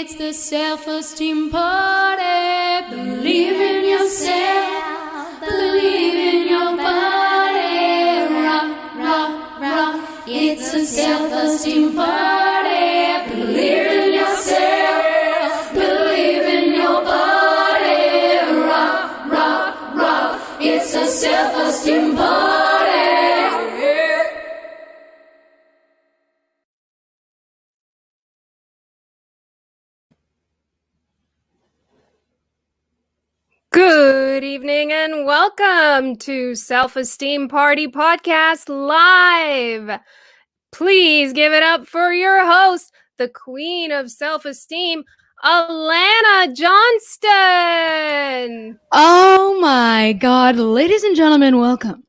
It's the Self Esteem Party. Believe in yourself. Believe in your body. Rock, rock, rock. It's the Self Esteem Party. Believe in yourself. Believe in your body. Rock, rock, rock. It's the Self Esteem Party. Good evening and welcome to Self Esteem Party Podcast Live. Please give it up for your host, the Queen of Self Esteem, Alana Johnston. Oh my God, ladies and gentlemen, welcome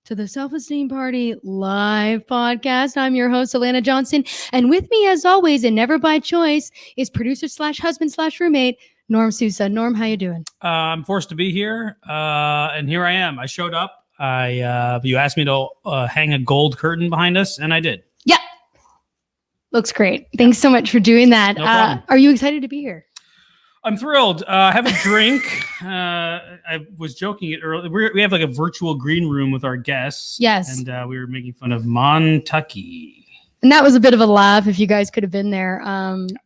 to the Self Esteem Party Live Podcast. I'm your host, Alana Johnston, and with me, as always, and never by choice, is producer slash husband slash roommate, Norm Sousa. Norm, how you doing? I'm forced to be here, and here I am. I showed up. You asked me to hang a gold curtain behind us, and I did. Yeah, looks great. Thanks so much for doing that. No problem. Are you excited to be here? I'm thrilled. Have a drink. I was joking it earlier. We have like a virtual green room with our guests. Yes. And we were making fun of Montucky. And that was a bit of a laugh if you guys could have been there.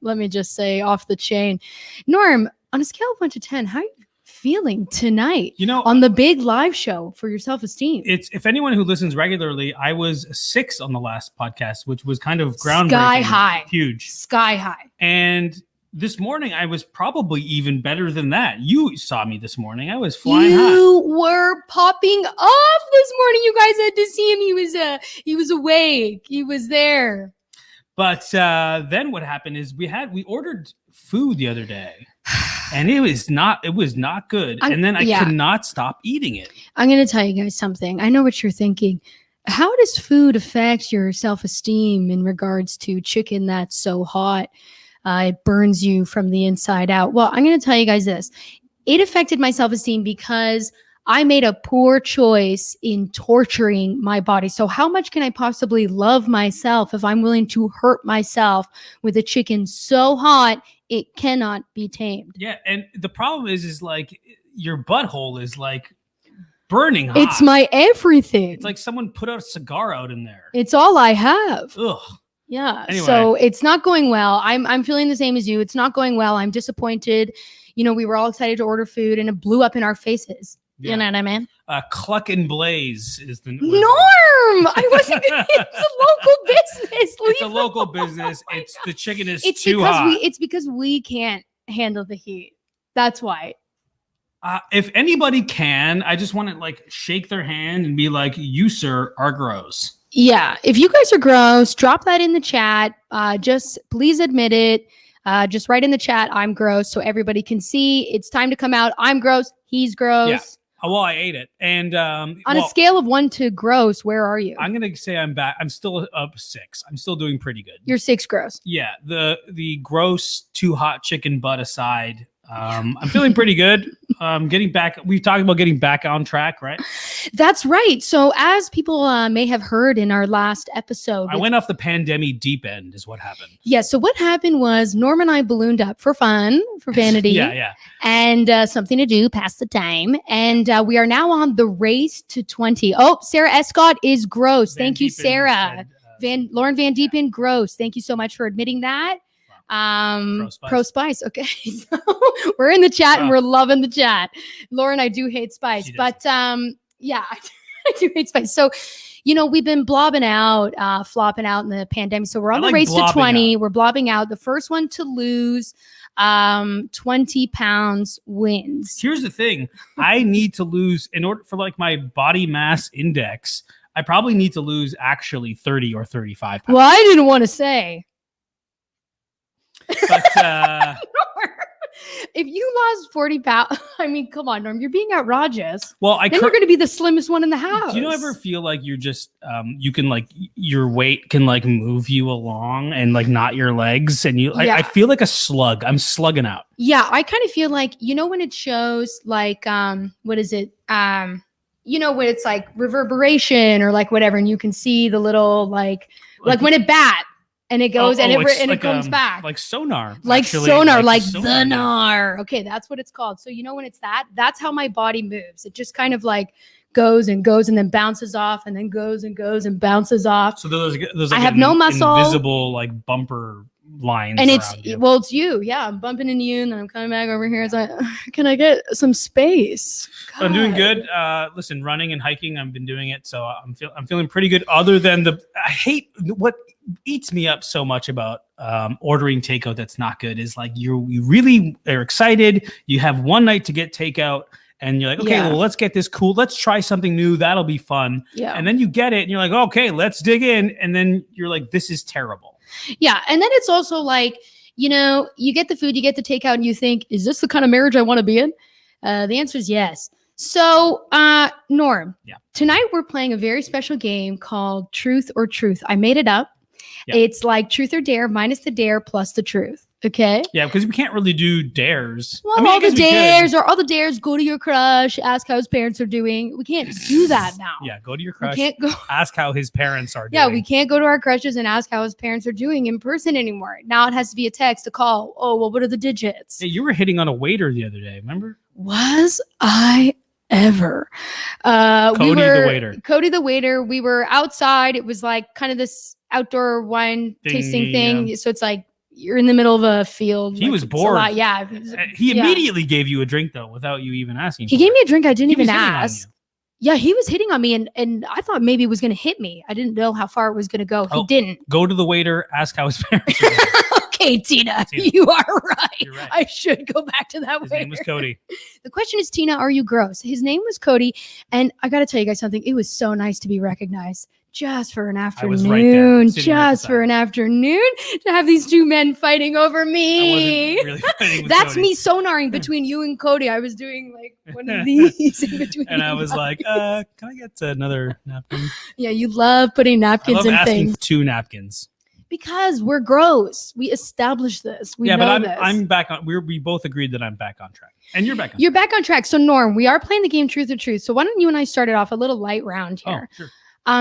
Let me just say, off the chain. Norm, on a scale of 1 to 10, how are you feeling tonight? You know, on the big live show for your self-esteem? If anyone who listens regularly, I was 6 on the last podcast, which was kind of groundbreaking. Sky high. Huge. Sky high. And this morning, I was probably even better than that. You saw me this morning. I was flying high. You were popping off this morning. You guys had to see him. He was awake. He was there. But then what happened is we ordered food the other day, and it was not good. And then I could not stop eating it. I'm going to tell you guys something. I know what you're thinking. How does food affect your self-esteem in regards to chicken that's so hot? It burns you from the inside out. Well, I'm going to tell you guys this. It affected my self-esteem because I made a poor choice in torturing my body. So how much can I possibly love myself if I'm willing to hurt myself with a chicken so hot it cannot be tamed? Yeah, and the problem is like your butthole is like burning hot. It's my everything. It's like someone put a cigar out in there. It's all I have. Ugh. Yeah. Anyway. So it's not going well. I'm feeling the same as you. It's not going well. I'm disappointed. You know, we were all excited to order food and it blew up in our faces. Yeah. You know what I mean? Cluck and Blaze is the Norm. I wasn't. It's a local business. It's a local business. The chicken is too hot. It's because we can't handle the heat. That's why. If anybody can, I just want to like shake their hand and be like, "You, sir, are gross." Yeah. If you guys are gross, drop that in the chat. Just please admit it. Just write in the chat, "I'm gross," so everybody can see. It's time to come out. I'm gross. He's gross. Yeah. Well, I ate it. And on a scale of 1 to gross, where are you? I'm going to say I'm back. I'm still up 6. I'm still doing pretty good. You're 6 gross. Yeah. The gross, too hot chicken butt aside, I'm feeling pretty good. Getting back. We've talked about getting back on track, right? That's right. So as people may have heard in our last episode, I went off the pandemic deep end is what happened. Yeah. So what happened was Norm and I ballooned up for fun, for vanity. Yeah. And something to do, pass the time. And we are now on the race to 20. Oh, Sarah Escott is gross. Thank you, Sarah. Lauren Van Diepen, gross. Thank you so much for admitting that. Pro Spice. Okay. So we're in the chat and we're loving the chat. Lauren, I do hate spice, but yeah, I do hate spice. So, you know, we've been flopping out in the pandemic. So we're on the race to 20. We're blobbing out. The first one to lose 20 pounds wins. Here's the thing. I need to lose in order for like my body mass index. I probably need to lose actually 30 or 35 pounds. Well, I didn't want to say. But if you lost 40 pounds, I mean, come on, Norm, you're being outrageous. Well, then you're going to be the slimmest one in the house. Do you ever feel like you're just, you can like, your weight can like move you along and like not your legs? And I feel like a slug. I'm slugging out. Yeah, I kind of feel like, you know, when it shows like, what is it? You know, when it's like reverberation or like whatever, and you can see the little like when it bat. and it goes it comes back like sonar, like actually, sonar, like sonar. the nar. Okay, that's what it's called. So you know when it's that's how my body moves. It just kind of like goes and then bounces off and then goes and bounces off. So those like I have no muscle, invisible like bumper lines, and it's you. Yeah, I'm bumping into you, and then I'm coming back over here. It's like, can I get some space? God. I'm doing good. Listen, running and hiking, I've been doing it, so I'm feeling pretty good. Other than I hate what eats me up so much about ordering takeout that's not good is like you really are excited. You have one night to get takeout. And you're like, okay, well, let's get this cool. Let's try something new. That'll be fun. Yeah. And then you get it and you're like, okay, let's dig in. And then you're like, this is terrible. Yeah. And then it's also like, you get the food, you get the takeout and you think, is this the kind of marriage I want to be in? The answer is yes. So, Norm, tonight we're playing a very special game called Truth or Truth. I made it up. Yeah. It's like truth or dare minus the dare plus the truth. Okay. Yeah, because we can't really do dares. Well, all the dares, go to your crush, ask how his parents are doing. We can't do that now. Yeah, go to your crush, ask how his parents are doing. Yeah, we can't go to our crushes and ask how his parents are doing in person anymore. Now it has to be a text, a call. Oh, well, what are the digits? Hey, you were hitting on a waiter the other day, remember? Was I ever? Cody the waiter. We were outside. It was like kind of this outdoor wine tasting thing. Yeah. So it's like, you're in the middle of a field. He was bored. Yeah. He immediately gave you a drink though, without you even asking. He gave me a drink. I didn't even ask. Yeah, he was hitting on me, and I thought maybe it was going to hit me. I didn't know how far it was going to go. He didn't. Go to the waiter. Ask how his parents are doing. Okay, Tina, you are right. You're right. I should go back to that waiter. His name was Cody. The question is, Tina, are you gross? His name was Cody, and I got to tell you guys something. It was so nice to be recognized. Just for an afternoon, for an afternoon to have these two men fighting over me. Really fighting with That's Cody. Me sonaring between you and Cody. I was doing like one of these in between. And I was like, can I get another napkin? Yeah, you love putting napkins in things. For 2 napkins. Because we're gross. We established this. I'm back on. We both agreed that I'm back on track. And you're back on track. You're back on track. So Norm, we are playing the game Truth or Truth. So why don't you and I start it off a little light round here? Oh, sure.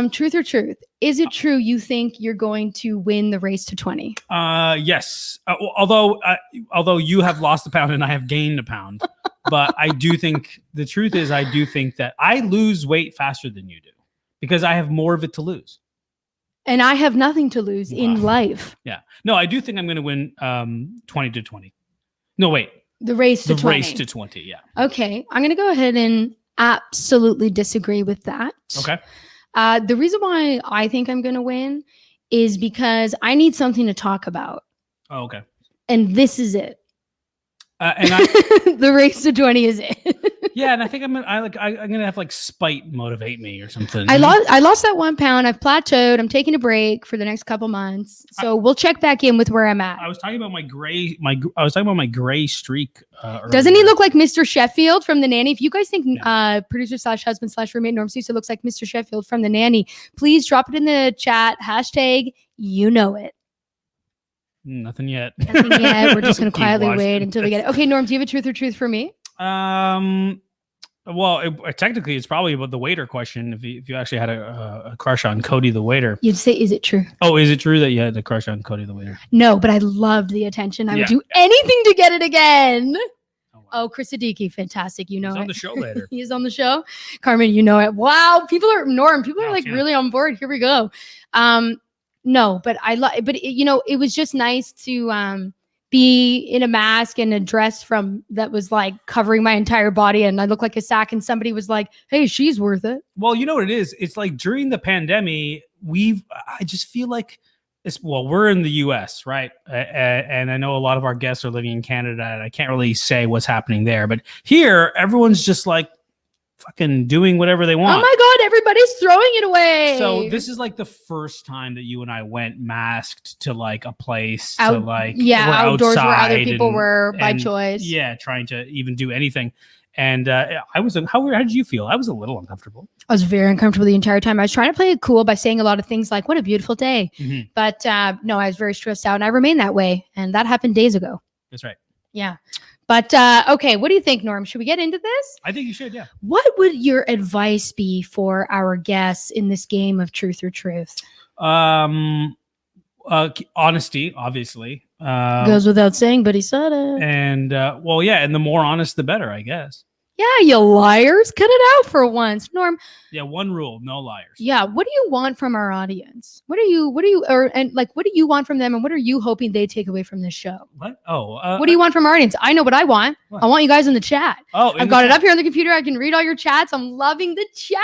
Truth or truth? Is it true you think you're going to win the race to 20? Yes. Although you have lost a pound and I have gained a pound, but I do think the truth is I do think that I lose weight faster than you do because I have more of it to lose. And I have nothing to lose in life. Yeah. No, I do think I'm going to win 20 to 20. No, wait. The race to 20. The race to 20, yeah. Okay. I'm going to go ahead and absolutely disagree with that. Okay. The reason why I think I'm going to win is because I need something to talk about. Oh, okay. And this is it. And the race to 20 is it. Yeah, and I think I'm gonna have like spite motivate me or something. I lost that 1 pound. I've plateaued. I'm taking a break for the next couple months, so we'll check back in with where I'm at. I was talking about my gray streak. Doesn't he look like Mr. Sheffield from The Nanny? If you guys think producer / husband / roommate Norm Sousa looks like Mr. Sheffield from The Nanny, please drop it in the chat. #, you know it. Nothing yet. We're just going to quietly wait until we get it. Okay, Norm, do you have a truth or truth for me? Well, technically, it's probably about the waiter question. If you actually had a crush on Cody the waiter, you'd say, "Is it true?" Oh, is it true that you had a crush on Cody the waiter? No, but I loved the attention. I would do anything to get it again. Oh, Chris Siddiqui, fantastic! You know, he's on the show later. He is on the show. Carmen, you know it. Wow, people are like really on board. Here we go. No, but it was just nice to be in a mask and a dress that was like covering my entire body, and I looked like a sack, and somebody was like, "Hey, she's worth it." Well, you know what it is? It's like during the pandemic, I just feel like we're in the US, right? And I know a lot of our guests are living in Canada, and I can't really say what's happening there, but here everyone's just like fucking doing whatever they want. Oh my God, everybody's throwing it away. So this is like the first time that you and I went masked to like a place to like outdoors where other people were by choice. Yeah, trying to even do anything. And how did you feel? I was a little uncomfortable. I was very uncomfortable the entire time. I was trying to play it cool by saying a lot of things like, what a beautiful day. Mm-hmm. But no, I was very stressed out, and I remained that way. And that happened days ago. That's right. Yeah. But, okay, what do you think, Norm? Should we get into this? I think you should, yeah. What would your advice be for our guests in this game of Truth or Truth? I honesty, obviously. Goes without saying, but he said it. And and the more honest, the better, I guess. Yeah, you liars. Cut it out for once. Norm. Yeah, one rule, no liars. Yeah, what do you want from our audience? What do you want from them, and what are you hoping they take away from this show? What? Oh. What do you want from our audience? I know what I want. What? I want you guys in the chat. Oh, I've got it up here on the computer. I can read all your chats. I'm loving the chat.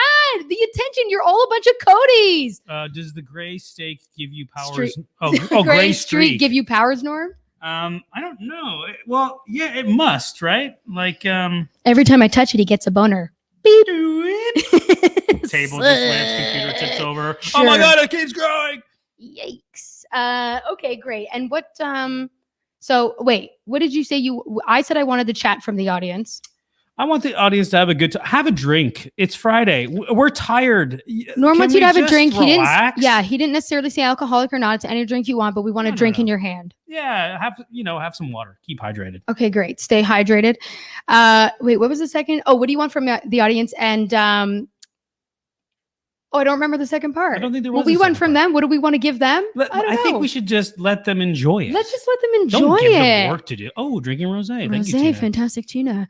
The attention. You're all a bunch of Codys. Does the gray steak give you powers? Streak. Gray streak. Give you powers, Norm? I don't know. Well, yeah, it must, right? Like, every time I touch it, he gets a boner. Beep. Table just slams, computer tips over. Sure. Oh my God, it keeps growing. Yikes. Okay, great. And what? So wait, what did you say? I said I wanted the chat from the audience. I want the audience to have a good time. Have a drink. It's Friday. We're tired. Norm wants you to have a drink. Relax? He didn't necessarily say alcoholic or not. It's any drink you want, but we want a drink in your hand. Yeah, have some water. Keep hydrated. Okay, great. Stay hydrated. Wait, what was the second? Oh, what do you want from the audience? And I don't remember the second part. I don't think there was. What we want from them? What do we want to give them? I think we should just let them enjoy it. Let's just let them enjoy Don't give it. them work to do. Oh, drinking rosé. Thank you, Tina. Fantastic, Tina.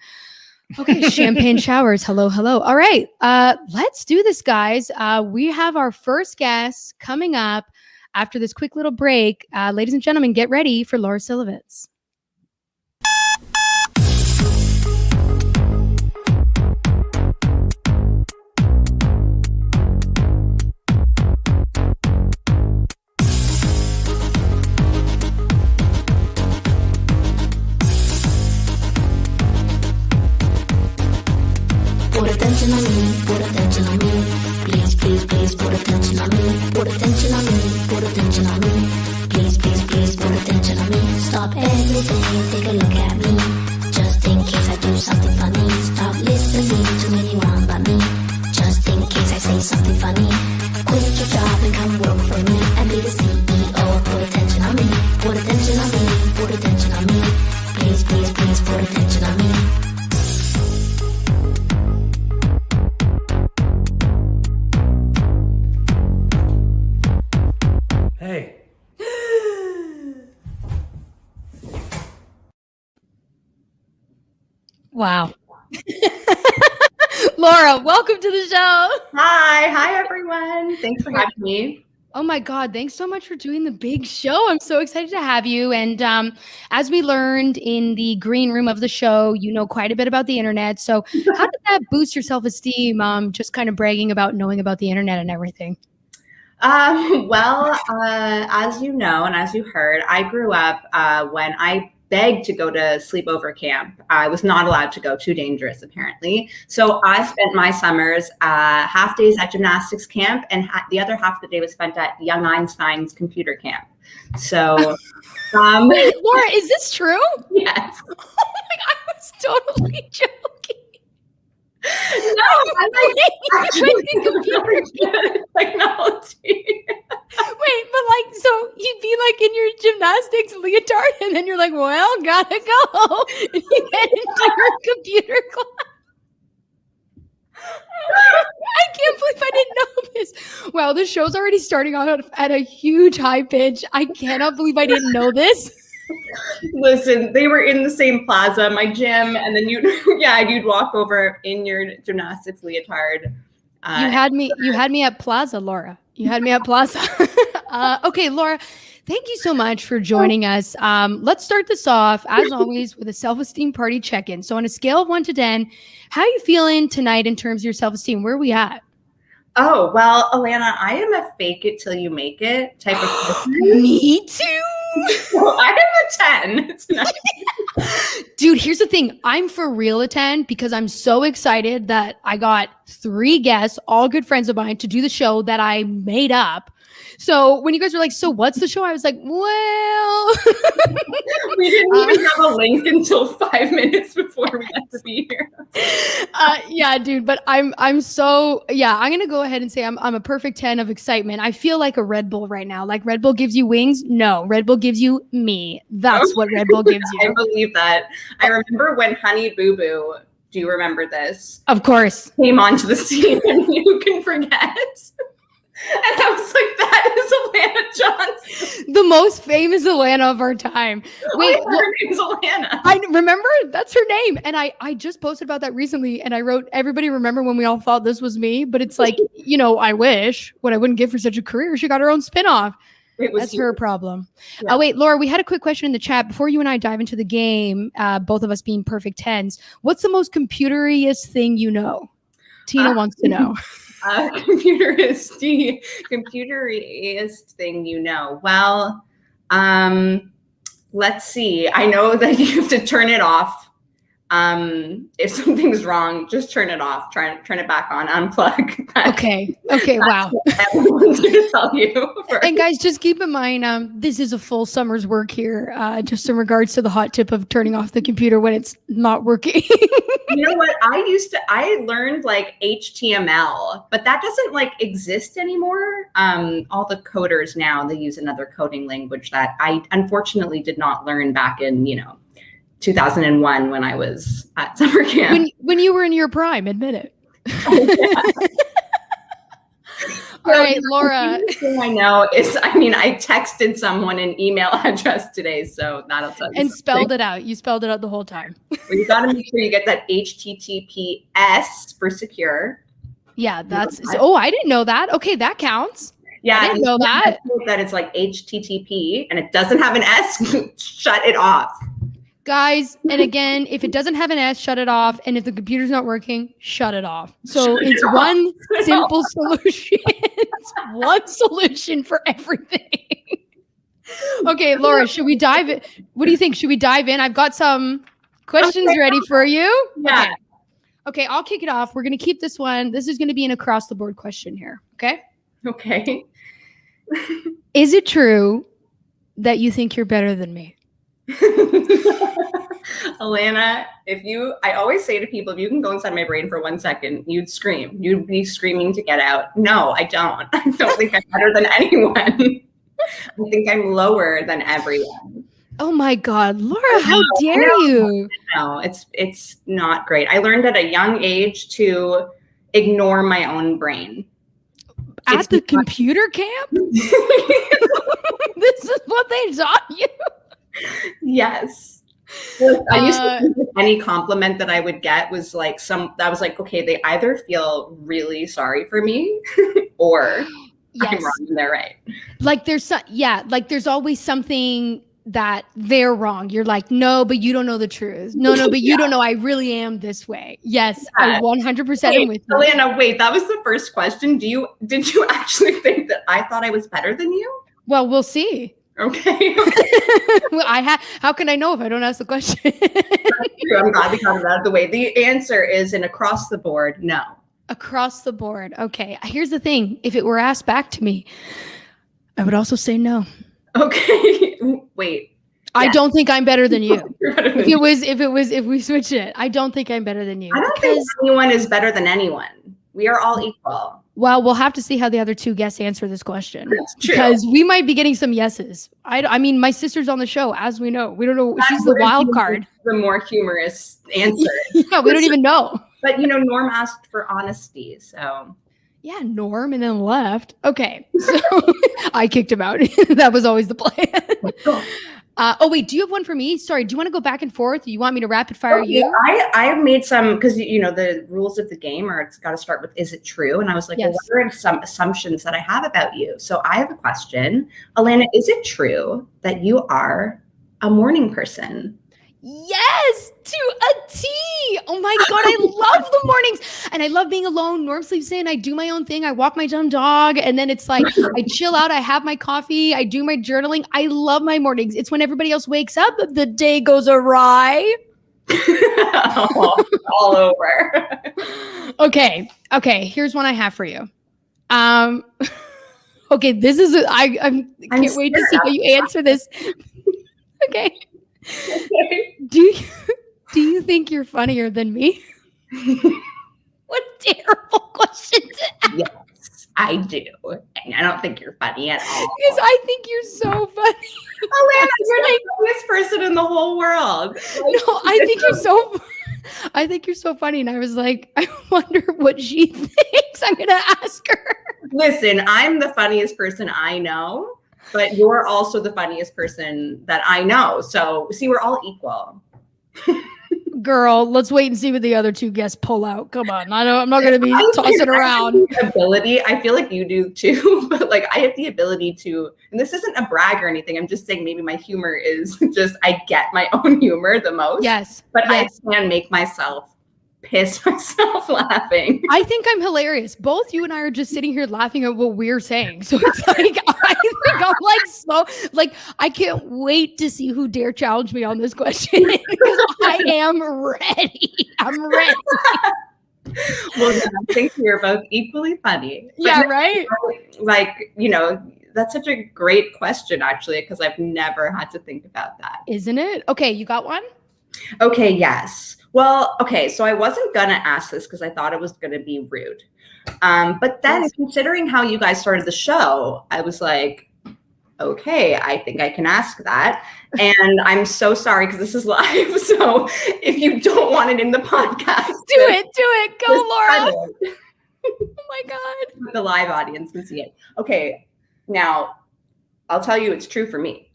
Okay, champagne showers. Hello. All right, let's do this, guys. We have our first guest coming up after this quick little break. Ladies and gentlemen, get ready for Laura Silovitz. Put attention on me, put attention on me. Please, please, please, put attention on me. Put attention on me, put attention on me. Please, please, please, put attention on me. Stop everything and take a look at me. Just in case I do something funny. Stop listening to anyone but me. Just in case I say something funny. Quit your job and come work for me. And be the CEO. Put attention on me, put attention on me, put attention on me. Please, please, please, put attention on me. Hey. Wow. Laura, welcome to the show. Hi everyone. Thanks for having me. Oh my God, thanks so much for doing the big show. I'm so excited to have you. And as we learned in the green room of the show, you know quite a bit about the internet. So how did that boost your self-esteem? Just kind of bragging about knowing about the internet and everything. As you know, and as you heard, I grew up when I begged to go to sleepover camp. I was not allowed to go, too dangerous, apparently. So I spent my summers half days at gymnastics camp, and the other half of the day was spent at Young Einstein's computer camp. So, Wait, Laura, is this true? Yes. Oh my God, I was totally joking. No, I actually really good at technology. Wait, but so you'd be like in your gymnastics leotard, and then you're like, well, gotta go. And you get into your computer class. I can't believe I didn't know this. Wow, the show's already starting out at a huge high pitch. I cannot believe I didn't know this. Listen, they were in the same plaza, my gym, and then you'd walk over in your gymnastics leotard. You had me at Plaza, Laura. You had me at Plaza. Okay, Laura, thank you so much for joining us. Let's start this off, as always, with a self-esteem party check-in. So on a scale of 1 to 10, how are you feeling tonight in terms of your self-esteem? Where are we at? Oh, well, Alana, I am a fake it till you make it type of person. Me too. Well, I am a 10 tonight. Dude, here's the thing. I'm for real a 10 because I'm so excited that I got 3 guests, all good friends of mine, to do the show that I made up. So when you guys were like, so what's the show? I was like, well. We didn't even have a link until 5 minutes before we had to be here. Yeah, dude, but I'm going to go ahead and say I'm a perfect 10 of excitement. I feel like a Red Bull right now. Like Red Bull gives you wings. No, Red Bull gives you me. That's what Red Bull gives you. I believe that. I remember when Honey Boo Boo, do you remember this? Of course. Came onto the scene, and who can forget? And I was like, that is Alana Johnston. The most famous Alana of our time. Wait, her name's Alana. I remember that's her name. And I just posted about that recently and I wrote, everybody remember when we all thought this was me, but it's like, I wish what I wouldn't give for such a career. She got her own spinoff. That's her problem. Yeah. Wait, Laura, we had a quick question in the chat before you and I dive into the game, both of us being perfect 10s. What's the most computeriest thing you know? Tina wants to know. Computeriest thing you know. Well, let's see. I know that you have to turn it off. If something's wrong, just turn it off. Turn it back on. Unplug. Okay. Wow. Everyone's going to tell you. And guys, just keep in mind, this is a full summer's work here, just in regards to the hot tip of turning off the computer when it's not working. You know what? I learned like HTML, but that doesn't like exist anymore. All the coders now, they use another coding language that I unfortunately did not learn back in, 2001 when I was at summer camp. When you were in your prime, admit it. All right, Laura. The thing I know is, I texted someone an email address today, so that'll tell you. And something. spelled it out. You spelled it out the whole time. Well, you got to make sure you get that HTTPS for secure. Yeah, I didn't know that. Okay, that counts. Yeah, I didn't know that. That it's like HTTP and it doesn't have an S. Shut it off. Guys, and again, if it doesn't have an S, shut it off. And if the computer's not working, shut it off. So it's one simple solution. It's one solution for everything. Okay, Laura, should we dive in? What do you think? Should we dive in? I've got some questions ready for you. Yeah. Okay, I'll kick it off. We're going to keep this one. This is going to be an across the board question here. Okay. Okay. Is it true that you think you're better than me? Alana, I always say to people, if you can go inside my brain for 1 second, you'd scream. You'd be screaming to get out. No, I don't. I don't think I'm better than anyone. I think I'm lower than everyone. Oh my God, Laura, how dare you? No, it's not great. I learned at a young age to ignore my own brain. At the computer camp? This is what they taught you? Yes. I used to think that any compliment that I would get was like okay, they either feel really sorry for me or I'm wrong and they're right. Like there's always something that they're wrong. You're like, no, but you don't know the truth. No, but you don't know I really am this way. Yes, I 100% am with you. Alana, wait, that was the first question. Did you actually think that I thought I was better than you? Well, we'll see. Okay. Well, how can I know if I don't ask the question? I'm glad we got it out of the way. The answer is an across the board no. Across the board. Okay. Here's the thing. If it were asked back to me, I would also say no. Okay. Wait. I don't think I'm better than you. If we switch it, I don't think I'm better than you. I don't think anyone is better than anyone. We are all equal. Well, we'll have to see how the other two guests answer this question. That's true. Because we might be getting some yeses. I mean, my sister's on the show, as we know. We don't know. She's the wild card. The more humorous answer. Yeah, we don't even know. But, Norm asked for honesty, so. Yeah, Norm, and then left. Okay, so I kicked him out. That was always the plan. Wait, do you have one for me? Sorry, do you want to go back and forth? You want me to rapid fire you? I have made some, because, the rules of the game are it's got to start with, is it true? And I was like, well, what are some assumptions that I have about you? So I have a question. Alana, is it true that you are a morning person? Yes, to a T. Oh my God, I love the mornings. And I love being alone. Norm sleeps in. I do my own thing. I walk my dumb dog. And then it's like, I chill out. I have my coffee. I do my journaling. I love my mornings. It's when everybody else wakes up that the day goes awry. all over. Okay. Here's one I have for you. Okay, this is, I can't wait to see how you answer this. Okay. Do you think you're funnier than me? What terrible question to ask. Yes, I do. And I don't think you're funny at all. Because I think you're so funny. Alana, you're the funniest person in the whole world. No, I think you're so funny. And I was like, I wonder what she thinks. I'm gonna ask her. Listen, I'm the funniest person I know, but you're also the funniest person that I know. So see, we're all equal. Girl, let's wait and see what the other two guests pull out. Come on. I'm not going to be tossing around. Ability. I feel like you do too, but like I have the ability to, and this isn't a brag or anything. I'm just saying maybe my humor is just, I get my own humor the most. Yes. But yes. I can make myself piss myself laughing. I think I'm hilarious. Both you and I are just sitting here laughing at what we're saying. So it's like, I think I'm like so, like, I can't wait to see who dare challenge me on this question because I am ready. I'm ready. Well, yeah, I think you're both equally funny. But yeah, right? Like, you know, that's such a great question, actually, because I've never had to think about that. Isn't it? Okay, you got one? Okay, yes. Well, okay, so I wasn't going to ask this because I thought it was going to be rude. But then considering how you guys started the show, I was like, okay, I think I can ask that. And I'm so sorry because this is live. So if you don't want it in the podcast, do it. Go, Laura. Oh my God. The live audience can see it. Okay, now I'll tell you it's true for me.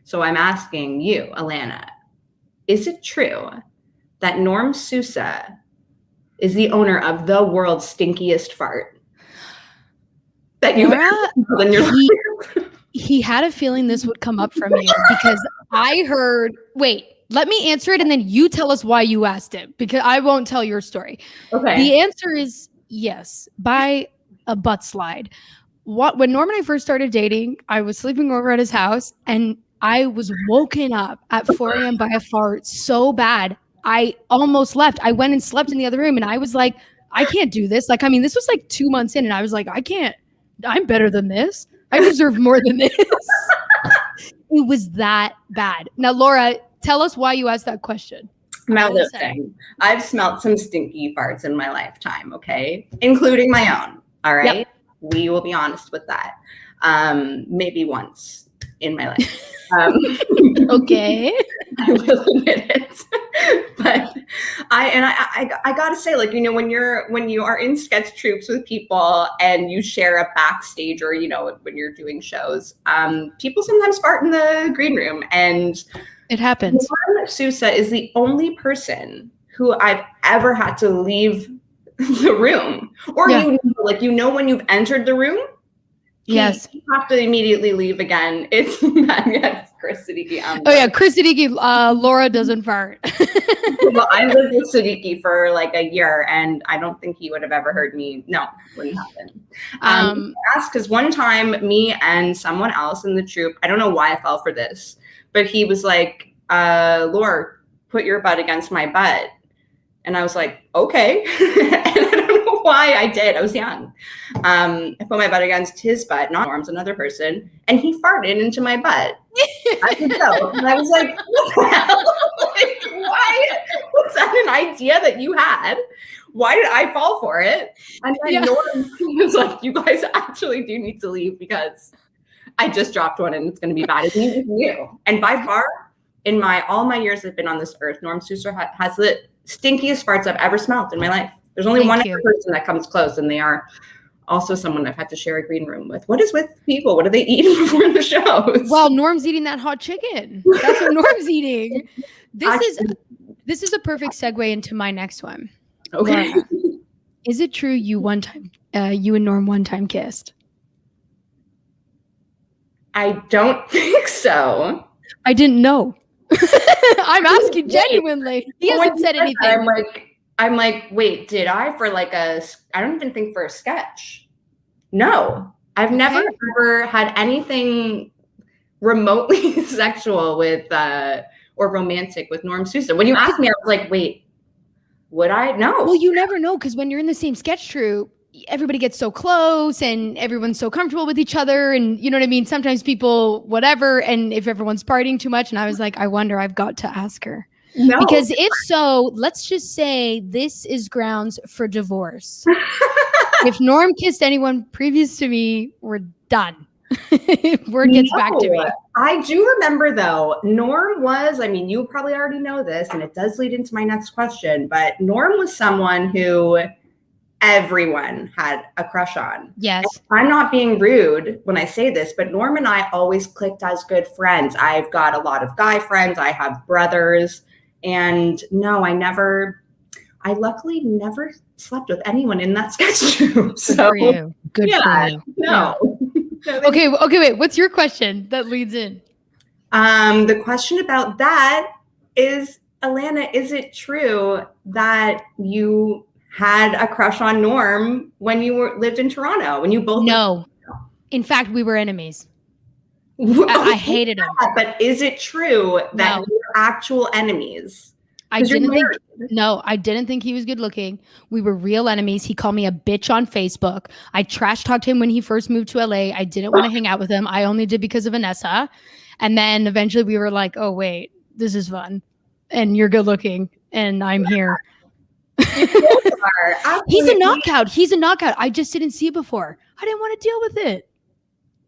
So I'm asking you, Alana, is it true that Norm Sousa is the owner of the world's stinkiest fart that you've ever in your life? He had a feeling this would come up from you because I heard, wait, let me answer it and then you tell us why you asked it because I won't tell your story. Okay. The answer is yes, by a butt slide. When Norm and I first started dating, I was sleeping over at his house and I was woken up at 4 a.m. by a fart so bad. I almost left. I went and slept in the other room and I was like, I can't do this. Like, I mean, this was like 2 months in and I was like, I'm better than this. I deserve more than this. It was that bad. Now, Laura, tell us why you asked that question. Now listen, I've smelled some stinky farts in my lifetime, okay? Including my own, all right? Yep. We will be honest with that. Maybe once in my life. Okay. I will admit it. But I gotta say, like, you know, when you are in sketch troupes with people and you share a backstage or, you know, when you're doing shows, people sometimes fart in the green room, and it happens. Norm Sousa is the only person who I've ever had to leave the room. Or you know when you've entered the room, yes, you have to immediately leave again. It's Chris Siddiqui. Oh yeah, Chris Siddiqui. Laura doesn't fart. Well, I lived with Siddiqui for like a year, and I don't think he would have ever heard me. No, wouldn't happen. Asked because one time, me and someone else in the troupe, I don't know why I fell for this, but he was like, "Laura, put your butt against my butt," and I was like, "Okay." Why I did. I was young. I put my butt against his butt, not Norm's, another person, and he farted into my butt. I could go. And I was like, what the hell? Like, why was that an idea that you had? Why did I fall for it? And then Norm was like, you guys actually do need to leave because I just dropped one and it's going to be bad. It's you. And by far, in all my years I've been on this earth, Norm Sousa has the stinkiest farts I've ever smelled in my life. There's only one other person that comes close, and they are also someone I've had to share a green room with. What is with people? What are they eating before the shows? Well, Norm's eating that hot chicken. That's what Norm's eating. This is a perfect segue into my next one. Okay. Laura, is it true you and Norm one time kissed? I don't think so. I didn't know. I'm asking genuinely. He hasn't said anything. I'm like, wait, did I? For like I don't even think for a sketch. No, I've never ever had anything remotely sexual with or romantic with Norm Sousa. When you asked me, I was like, wait, would I? No. Well, you never know because when you're in the same sketch troupe, everybody gets so close and everyone's so comfortable with each other. And you know what I mean? Sometimes people, whatever. And if everyone's partying too much, and I was like, I wonder, I've got to ask her. No. Because if so, let's just say this is grounds for divorce. If Norm kissed anyone previous to me, we're done. Word gets back to me. I do remember though, Norm was, I mean, you probably already know this, and it does lead into my next question, but Norm was someone who everyone had a crush on. Yes. And I'm not being rude when I say this, but Norm and I always clicked as good friends. I've got a lot of guy friends. I have brothers. And no, I luckily never slept with anyone in that sketch troupe. So, Good for you. Good for you. No. Okay, wait. What's your question that leads in? The question about that is, Alana, is it true that you had a crush on Norm when you lived in Toronto? When you both No. In fact, we were enemies. I hated him. But is it true that No. you're actual enemies? I didn't think he was good looking. We were real enemies. He called me a bitch on Facebook. I trash talked him when he first moved to LA. I didn't want to hang out with him. I only did because of Vanessa. And then eventually we were like, oh, wait, this is fun. And you're good looking. And I'm here. He's a knockout. I just didn't see it before. I didn't want to deal with it.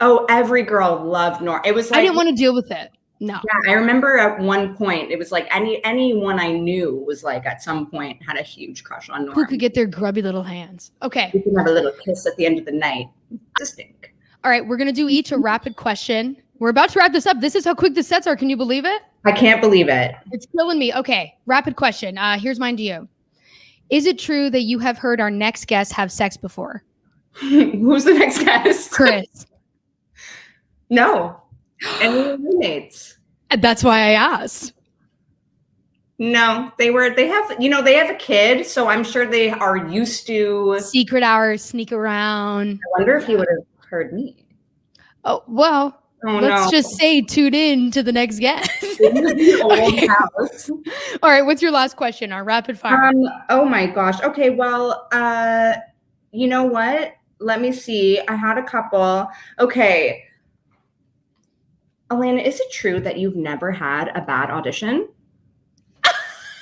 Oh, every girl loved Norm. It was like, I didn't want to deal with it. No. Yeah, I remember at one point, it was like anyone I knew was like at some point had a huge crush on Norm. Who could get their grubby little hands? Okay. You can have a little kiss at the end of the night. Distinct. All right, we're going to do each a rapid question. We're about to wrap this up. This is how quick the sets are. Can you believe it? I can't believe it. It's killing me. Okay, rapid question. Here's mine to you. Is it true that you have heard our next guest have sex before? Who's the next guest? Chris. No. Any roommates? That's why I asked. No, they have a kid, so I'm sure they are used to Secret hours, sneak around. I wonder if he would have heard me. Oh, well, let's just say tune in to the next guest. The old house. All right, what's your last question? Our rapid fire. Oh my gosh. Okay, well, you know what? Let me see. I had a couple. Okay. Alana, is it true that you've never had a bad audition?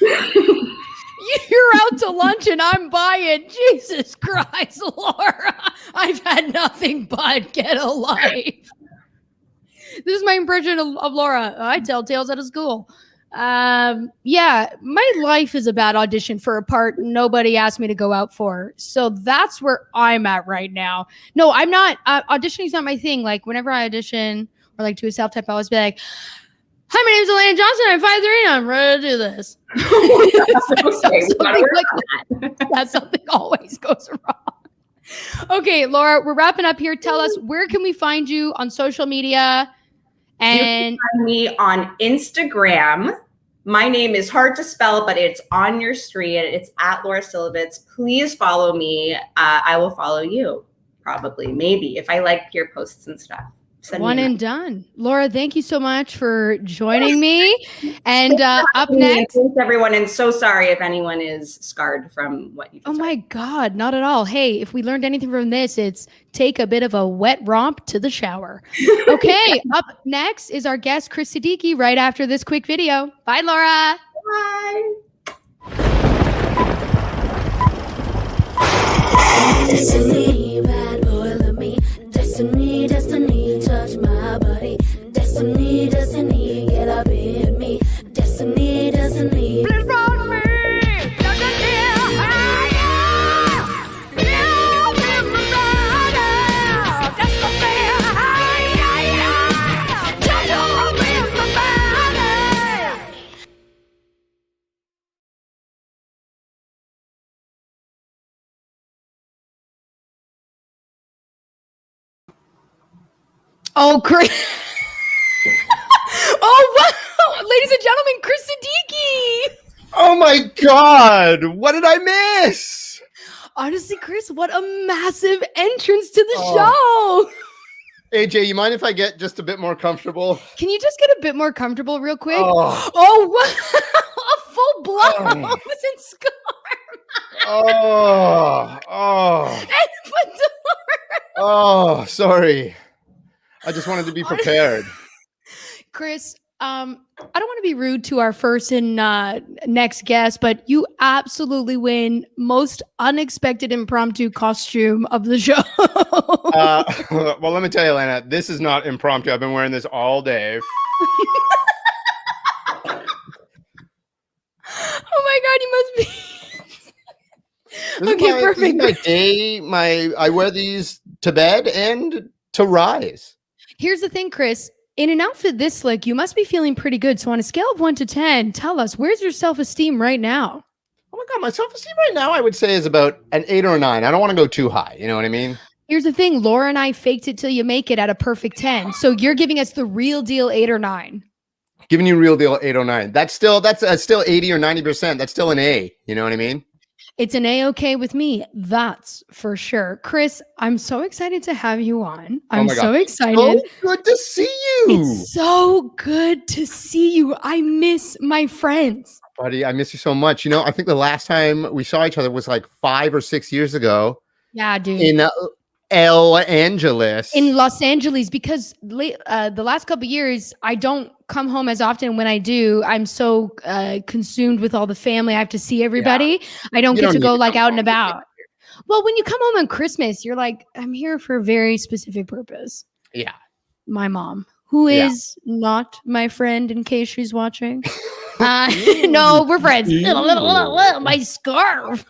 You're out to lunch and I'm buying. Jesus Christ, Laura. I've had nothing but get a life. This is my impression of Laura. I tell tales out of school. Yeah, my life is a bad audition for a part nobody asked me to go out for. So that's where I'm at right now. No, I'm not. Auditioning is not my thing. Like whenever I audition or like do a self-tape, I always be like, hi, my name is Alana Johnston. I'm 5'3" and I'm ready to do this. That something always goes wrong. Okay, Laura, we're wrapping up here. Tell us, where can we find you on social media? And you can find me on Instagram. My name is hard to spell, but it's on your screen. It's at Laura Silvitz. Please follow me. I will follow you, probably, maybe, if I like your posts and stuff. One and done. Laura, thank you so much for joining me. And up next. Thanks, everyone. And so sorry if anyone is scarred from what you just Oh said. my God, not at all. Hey, if we learned anything from this, it's take a bit of a wet romp to the shower. Okay, up next is our guest, Chris Siddiqui, right after this quick video. Bye, Laura. Bye. Destiny, bad boy, love me. Destiny, destiny, touch my body. Destiny, destiny, get up in me. Destiny, destiny. Please follow me. Oh, Chris. Oh, wow. Ladies and gentlemen, Chris Siddiqui. Oh my God. What did I miss? Honestly, Chris, what a massive entrance to the show. AJ, you mind if I get just a bit more comfortable? Can you just get a bit more comfortable real quick? Oh, What? A full blow. It's in scar. Oh, sorry. I just wanted to be prepared. Chris, I don't want to be rude to our first and next guest, but you absolutely win most unexpected impromptu costume of the show. Well, let me tell you, Alana, this is not impromptu. I've been wearing this all day. Oh my God, you must be. Perfect. This is my day. I wear these to bed and to rise. Here's the thing, Chris. In an outfit this slick, you must be feeling pretty good. So on a scale of 1 to 10, tell us, where's your self-esteem right now? Oh my God, my self-esteem right now, I would say, is about an 8 or a 9. I don't want to go too high. You know what I mean? Here's the thing. Laura and I faked it till you make it at a perfect 10. So you're giving us the real deal 8 or 9. Giving you real deal 8 or 9. That's still 80 or 90%. That's still an A. You know what I mean? It's an A-okay with me. That's for sure. Chris, I'm so excited to have you on. I'm so excited. So good to see you. It's so good to see you. I miss my friends. Buddy, I miss you so much. You know, I think the last time we saw each other was like 5 or 6 years ago. Yeah, dude. In Los Angeles. In Los Angeles, because the last couple of years, I don't come home as often. When I do, I'm so consumed with all the family. I have to see everybody. Yeah. I don't get to go like out and about. Well, when you come home on Christmas, you're like, I'm here for a very specific purpose. Yeah. My mom, who is not my friend, in case she's watching. No, we're friends. My scarf.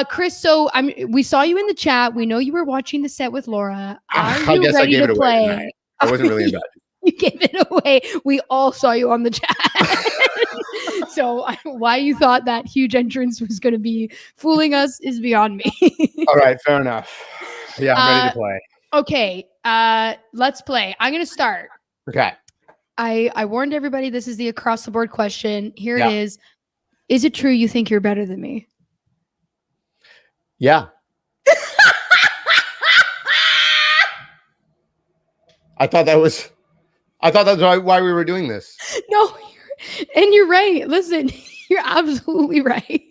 Chris, so we saw you in the chat. We know you were watching the set with Laura. Are you ready to play? I wasn't really about it. You gave it away. We all saw you on the chat. So why you thought that huge entrance was going to be fooling us is beyond me. All right, fair enough. Yeah, I'm ready to play. Okay, let's play. I'm going to start. Okay. I warned everybody this is the across the board question. Here it is. Is it true you think you're better than me? Yeah. I thought that was why we were doing this. No, you're right. Listen, you're absolutely right.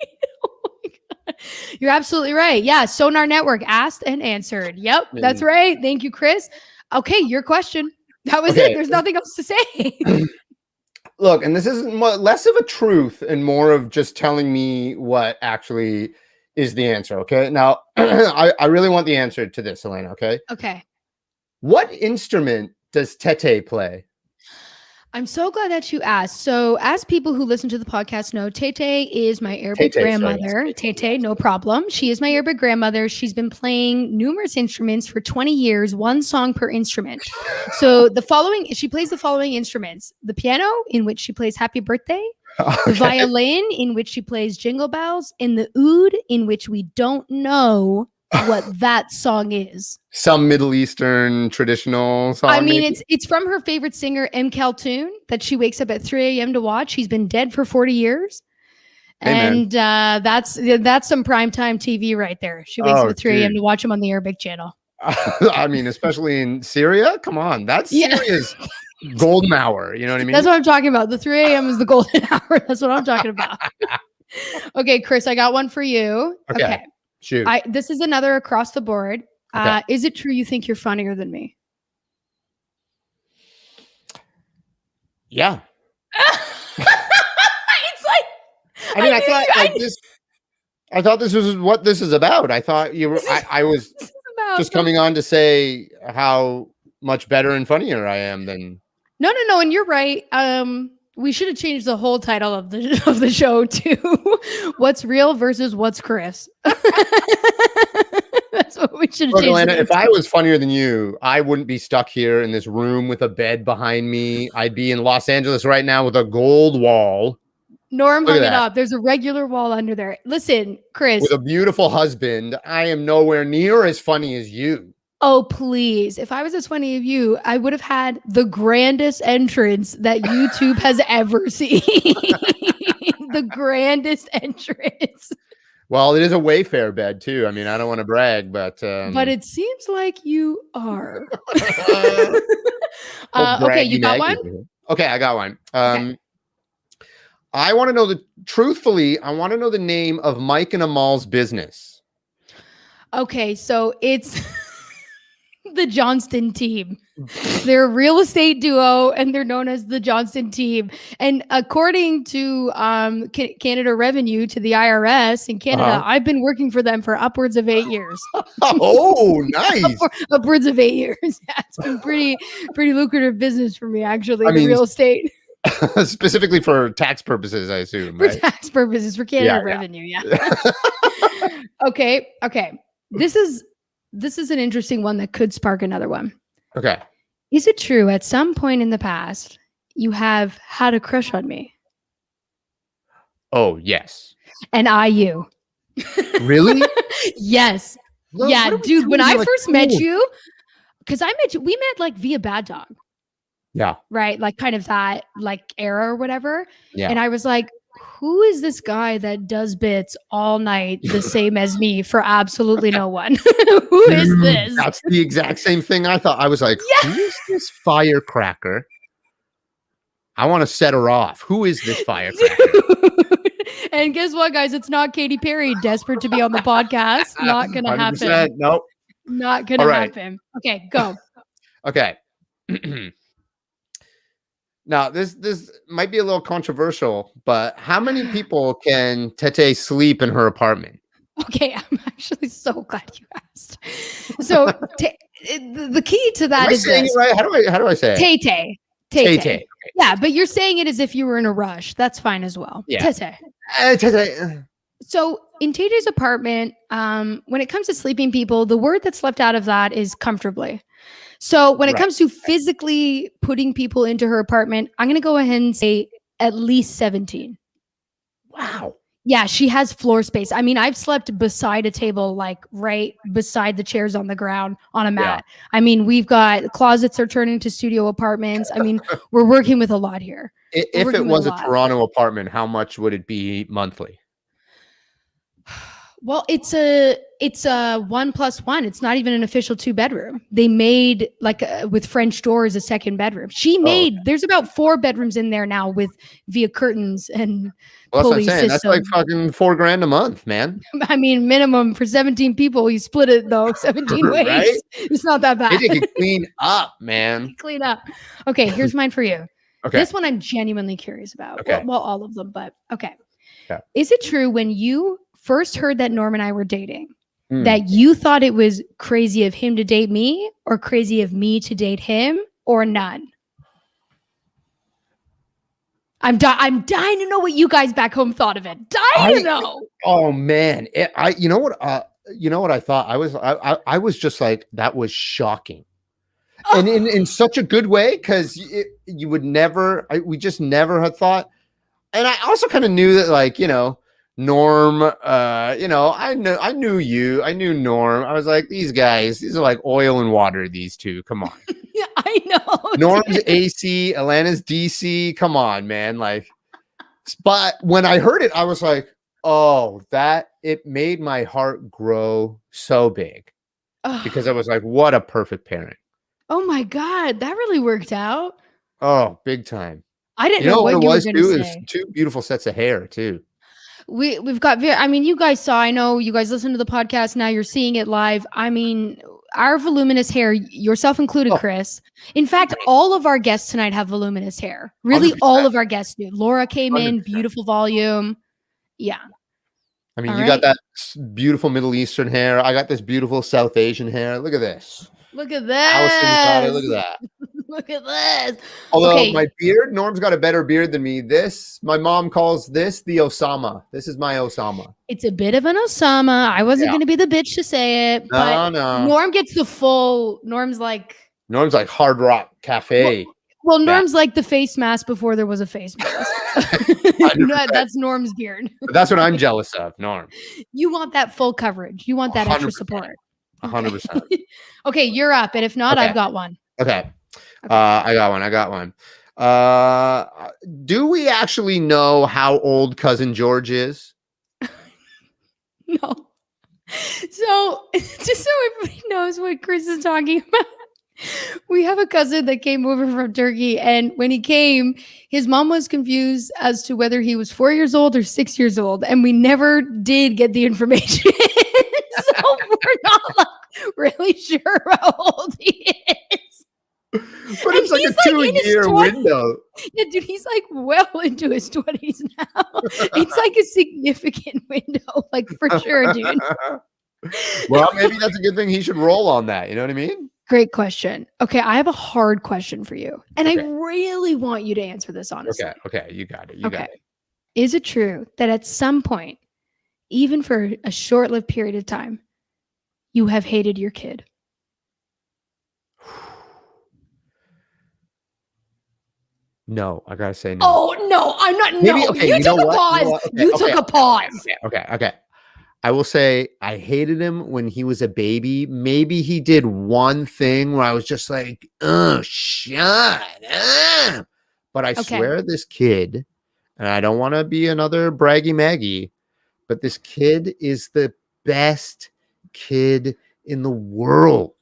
Oh my God. You're absolutely right. Yeah, Sonar Network asked and answered. Yep, that's right. Thank you, Chris. Okay, your question. That was it. There's nothing else to say. Look, and this isn't less of a truth and more of just telling me what actually is the answer. Okay. Now, I really want the answer to this, Elena. Okay. Okay. What instrument does Tete play? I'm so glad that you asked. So, as people who listen to the podcast know, Tete is my Arabic grandmother. Tete, no problem. She is my Arabic grandmother. She's been playing numerous instruments for 20 years, one song per instrument. So, she plays the following instruments: the piano, in which she plays Happy Birthday, the violin, in which she plays Jingle Bells, and the oud, in which we don't know what that song is. Some Middle Eastern traditional song. I mean, it's from her favorite singer, M. Kaltoon, that she wakes up at 3 a.m. to watch. He's been dead for 40 years. And that's some primetime TV right there. She wakes up at 3 a.m. to watch him on the Arabic channel. I mean, especially in Syria. Come on. That's Syria's golden hour. You know what I mean? That's what I'm talking about. The 3 a.m. is the golden hour. That's what I'm talking about. Okay, Chris, I got one for you. Okay. Shoot. This is another across the board. Is it true you think you're funnier than me? Yeah. It's like I thought this was what this is about. I thought you were. I was just coming on to say how much better and funnier I am than. No, and you're right. We should have changed the whole title of the show to "What's Real versus What's Chris." That's what we should have changed. Alana, if I was funnier than you, I wouldn't be stuck here in this room with a bed behind me. I'd be in Los Angeles right now with a gold wall. Norm hung it up. There's a regular wall under there. Listen, Chris. With a beautiful husband, I am nowhere near as funny as you. Oh, please. If I was as funny as you, I would have had the grandest entrance that YouTube has ever seen. The grandest entrance. Well, it is a Wayfair bed, too. I mean, I don't want to brag, but... But it seems like you are. Okay, you got one? Okay, I got one. I want to know truthfully, I want to know the name of Mike and Amal's business. Okay, so it's... the Johnston team. They're a real estate duo and they're known as the Johnston team. And according to Canada Revenue, to the IRS in Canada, I've been working for them for upwards of 8 years. Oh, nice. Upwards of 8 years. Yeah, it's been pretty lucrative business for me, actually, real estate. Specifically for tax purposes, I assume. For Right? tax purposes, for Canada Yeah, yeah. revenue. Yeah. Okay. This is an interesting one that could spark another one. Okay. Is it true at some point in the past you have had a crush on me? Oh, yes. And you. Really? Yes. What yeah, are we dude, when doing? I Like, first met cool. you, because we met like via Bad Dog, Yeah. right? Like kind of that like era or whatever. Yeah. And I was like, who is this guy that does bits all night the same as me for absolutely no one? Who is Dude, this? That's the exact same thing I thought. I was like, Yeah. who is this firecracker? I want to set her off. Who is this firecracker? And guess what, guys? It's not Katy Perry desperate to be on the podcast. Not gonna happen. 100%. Nope. Not gonna All right. happen. Okay, go. Okay. Now, this might be a little controversial, but how many people can Tete sleep in her apartment? Okay, I'm actually so glad you asked. So the key to that Am I is saying this. it right? How do I say it? Tay. Tete. Yeah, but you're saying it as if you were in a rush. That's fine as well. Yeah. Tay. Tete. So in Tay's apartment, when it comes to sleeping people, the word that's left out of that is comfortably. So when it Right. comes to physically putting people into her apartment, I'm going to go ahead and say at least 17. Wow. Yeah, she has floor space. I mean, I've slept beside a table, like right beside the chairs on the ground on a mat. I mean, we've got closets are turned into studio apartments. I mean, we're working with a lot here. If working it with was a a lot. Toronto apartment, how much would it be monthly? Well, it's a 1+1. It's not even an official 2-bedroom. They made like with French doors a second bedroom. She made there's about 4 bedrooms in there now with via curtains and Well, that's what I'm pulley saying. That's like system. fucking $4,000 a month, man. I mean, minimum for 17 people. You split it though 17 ways. Right? It's not that bad. They could clean up, man. Clean up. Okay, here's mine for you. Okay. This one I'm genuinely curious about. Okay. Well, all of them, but okay. Okay. Is it true when you first heard that Norm and I were dating Hmm. that you thought it was crazy of him to date me or crazy of me to date him or none? I'm dying to know what you guys back home thought of it. Dying to know. Oh man, you know what I thought? I was just like, that was shocking, and in such a good way, because you would never, we just never had thought, and I also kind of knew that, like, Norm, I knew Norm. I was like, these are like oil and water, these two. Come on. Yeah, I know. Norm's AC, Alana's DC. Come on, man. Like, but when I heard it, I was like, oh, it made my heart grow so big, because I was like, what a perfect parent. Oh my God, that really worked out. Oh, big time. I didn't know what it you were was going too? to It say. was 2 beautiful sets of hair too. We've got, I mean, you guys saw, I know you guys listen to the podcast. Now you're seeing it live. I mean, our voluminous hair, yourself included, Chris. In fact, all of our guests tonight have voluminous hair. Really, 100%. all of our guests do. Laura came in, 100%. beautiful volume. Yeah. I mean, All you right. got that beautiful Middle Eastern hair. I got this beautiful South Asian hair. Look at this. Look at Allison's got it. this. Look at that. Look at this. Although Okay. my beard, Norm's got a better beard than me. My mom calls this the Osama. This is my Osama. It's a bit of an Osama. I wasn't Yeah. going to be the bitch to say it, but No. Norm gets the full, Norm's like Hard Rock Cafe. Well, Norm's like the face mask before there was a face mask. No, that's Norm's beard. But that's what I'm jealous of, Norm. You want that full coverage. You want that extra 100%. support. 100%. Okay, you're up. And if not, Okay. I've got one. Okay. I got one. Do we actually know how old cousin George is? No. So, just so everybody knows what Chris is talking about, we have a cousin that came over from Turkey, and when he came, his mom was confused as to whether he was 4 years old or 6 years old, and we never did get the information. So we're not like, really sure how old he is. But And it's like he's, a like, in his 2-year 20s. window. Yeah, dude, he's like well into his 20s now. It's like a significant window, like for sure, dude. Well, maybe that's a good thing. He should roll on that. You know what I mean? Great question. Okay, I have a hard question for you. And Okay. I really want you to answer this honestly. Okay. You got it. You got it. Is it true that at some point, even for a short-lived period of time, you have hated your kid? No, I gotta say no. Oh no, I'm not. Maybe- no, okay, you you know took a what? pause. You know what? Okay, You okay, took a pause. Okay. I will say I hated him when he was a baby. Maybe he did one thing where I was just like, oh, shut up. But I swear this kid, and I don't want to be another braggy Maggie, but this kid is the best kid in the world.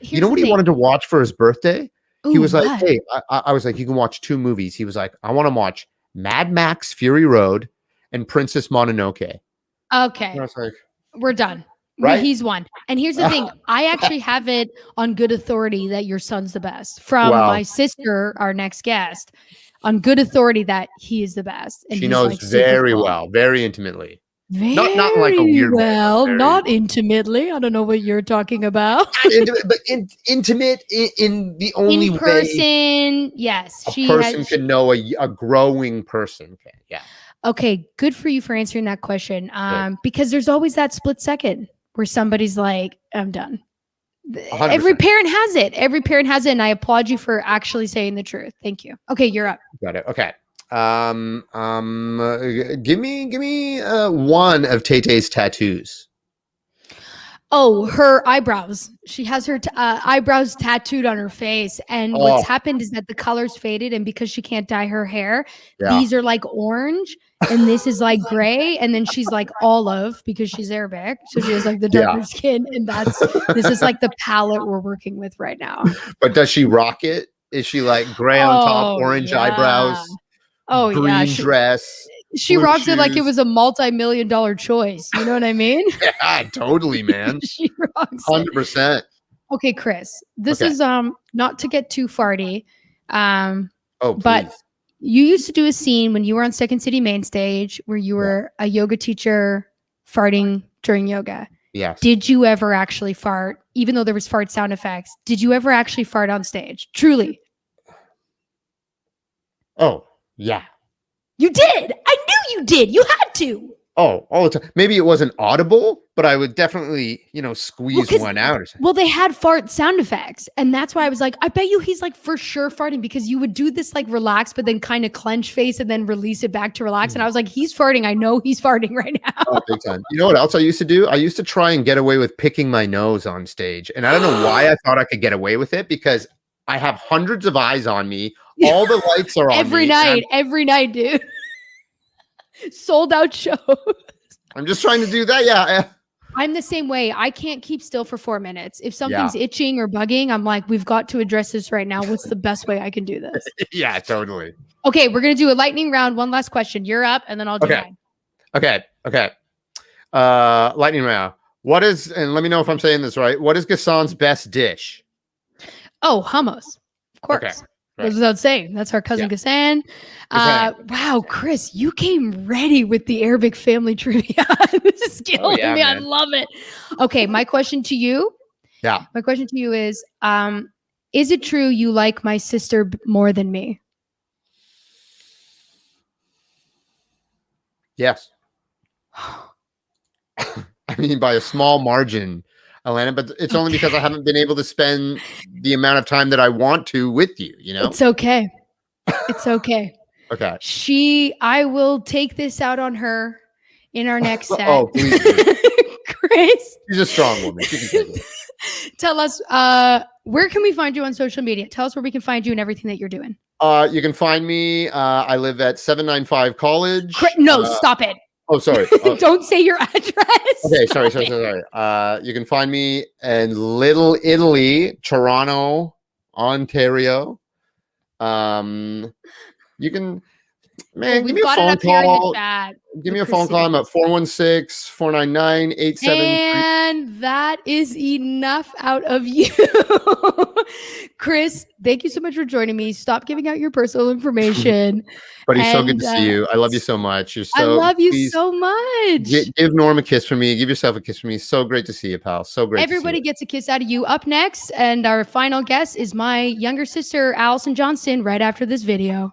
You know what he wanted to watch for his birthday? He was like, hey, I was like, you can watch 2 movies. He was like, I want to watch Mad Max Fury Road and Princess Mononoke. Okay, And I was like, we're done. Right? He's won. And here's the thing. I actually have it on good authority that your son's the best. From my sister, our next guest, on good authority that he is the best. And she he's, knows like, super very cool. well, very intimately. Very Not like a weird way, but well, very not well. intimately. I don't know what you're talking about. Not intimate, but intimate in the only In way person, yes. a person can know a growing person can. Yeah. Okay, good for you for answering that question. Because there's always that split second where somebody's like, I'm done. 100%. Every parent has it. Every parent has it. And I applaud you for actually saying the truth. Thank you. Okay, you're up. Got it. Okay. Give me one of Tay-Tay's tattoos. Oh, her eyebrows. She has her eyebrows tattooed on her face. And what's happened is that the color's faded. And because she can't dye her hair, these are like orange. And this is like gray. And then she's like olive because she's Arabic. So she has like the darker skin. And this is like the palette we're working with right now. But does she rock it? Is she like gray on top, orange eyebrows? Oh, green dress. She rocks it like it was a multi-million-dollar choice. You know what I mean? Yeah, totally, man. She rocks 100%. Okay, Chris. This is not to get too farty. But you used to do a scene when you were on Second City Main Stage where you were a yoga teacher farting during yoga. Yes. Did you ever actually fart, even though there was fart sound effects? Did you ever actually fart on stage? Truly. Oh, yeah. You did. I knew you did. You had to. Oh, all the time. Maybe it wasn't audible, but I would definitely, squeeze one out or something. Well, they had fart sound effects. And that's why I was like, I bet you he's like for sure farting because you would do this like relax, but then kind of clench face and then release it back to relax. And I was like, he's farting. I know he's farting right now. Oh, big time. You know what else I used to do? I used to try and get away with picking my nose on stage. And I don't know why I thought I could get away with it because I have hundreds of eyes on me. All the lights are on every night, dude. Sold out show. I'm just trying to do that. Yeah. I'm the same way. I can't keep still for 4 minutes. If something's itching or bugging, I'm like, we've got to address this right now. What's the best way I can do this? Yeah, totally. Okay, we're going to do a lightning round. One last question. You're up, and then I'll do mine. Okay. Lightning round. What is, and let me know if I'm saying this right, what is Gassan's best dish? Oh, hummus. Of course. Okay. Goes without saying. That's our cousin Gassan. Wow, Chris, you came ready with the Arabic family trivia. This is killing me. Man. I love it. Okay, my question to you. Yeah. My question to you is it true you like my sister more than me? Yes. I mean, by a small margin, Alana, but it's only because I haven't been able to spend the amount of time that I want to with you, It's okay. It's okay. Okay. I will take this out on her in our next set. Oh, please. Chris. She's a strong woman. She can take it. Tell us, where can we find you on social media? Tell us where we can find you and everything that you're doing. You can find me. I live at 795 College. Stop it. Oh, sorry. Don't say your address. Okay, sorry. You can find me in Little Italy, Toronto, Ontario. You can Man, give me We've a got it phone up here in the call. chat. Give me a phone call. I'm at 416-499-8733. And that is enough out of you. Chris, thank you so much for joining me. Stop giving out your personal information. Buddy, so good And, to see you. I love you so much. You're I so love you please so much. give Norm a kiss for me. Give yourself a kiss for me. So great to see you, pal. So great Everybody to see gets a kiss out of you. Up next, and our final guest is my younger sister, Alana Johnston, right after this video.